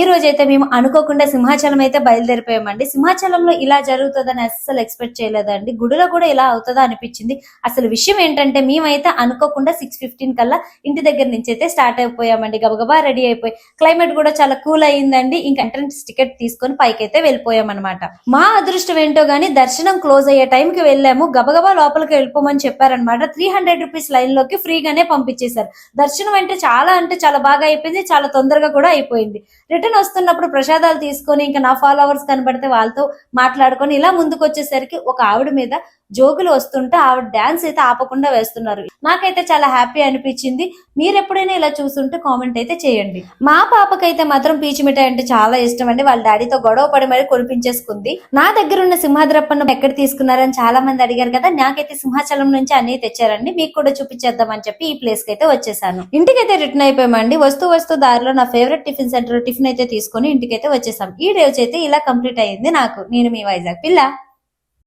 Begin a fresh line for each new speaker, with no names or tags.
ఈ రోజు అయితే మేము అనుకోకుండా సింహాచలం అయితే బయలుదేరిపోయామండి. సింహాచలంలో ఇలా జరుగుతుందని అస్సలు ఎక్స్పెక్ట్ చేయలేదండి. గుడిలో కూడా ఇలా అవుతుందా అనిపించింది. అసలు విషయం ఏంటంటే మేమైతే అనుకోకుండా 6:15 కల్లా ఇంటి దగ్గర నుంచి అయితే స్టార్ట్ అయిపోయామండి. గబగబా రెడీ అయిపోయి క్లైమేట్ కూడా చాలా కూల్ అయ్యిందండి. ఇంకా ఎంట్రన్స్ టికెట్ తీసుకొని పైకి అయితే వెళ్ళిపోయాం అనమాట. మా అదృష్టం ఏంటో గానీ దర్శనం క్లోజ్ అయ్యే టైంకి వెళ్ళాము. గబగబా లోపలికి వెళ్ళిపోమని చెప్పారనమాట. 300 రూపీస్ లైన్ లోకి ఫ్రీగానే పంపించేశారు. దర్శనం అంటే చాలా బాగా అయిపోయింది. చాలా తొందరగా కూడా అయిపోయింది. రిటర్న్ వస్తున్నప్పుడు ప్రసాదాలు తీసుకొని ఇంకా నా ఫాలోవర్స్ కనబడితే వాళ్ళతో మాట్లాడుకొని ఇలా ముందుకు వచ్చేసరికి ఒక ఆవిడ మీద జోగులు వస్తుంటే ఆవిడ డాన్స్ అయితే ఆపకుండా వేస్తున్నారు. నాకైతే చాలా హ్యాపీ అనిపించింది. మీరు ఎప్పుడైనా ఇలా చూస్తుంటే కామెంట్ అయితే చేయండి. మా పాపకైతే మాత్రం పీచు మిఠాయి అంటే చాలా ఇష్టం అండి. వాళ్ళ డాడీతో గొడవ పడి మరి కొనిపించేసుకుంది. నా దగ్గర ఉన్న సింహాద్రప్పను ఎక్కడ తీసుకున్నారని చాలా మంది అడిగారు కదా. నాకైతే సింహాచలం నుంచి అన్ని తెచ్చారండి. మీకు కూడా చూపించేద్దామని చెప్పి ఈ ప్లేస్ కి అయితే వచ్చేసాను. ఇంటికైతే రిటర్న్ అయిపోయామండి. వస్తూ దారిలో నా ఫేవరెట్ టిఫిన్ సెంటర్ టిఫిన్ అయితే తీసుకొని ఇంటికైతే వచ్చేసాం. ఈ డే అయితే ఇలా కంప్లీట్ అయ్యింది నాకు. నేను మీ వైజాగ్ పిల్ల.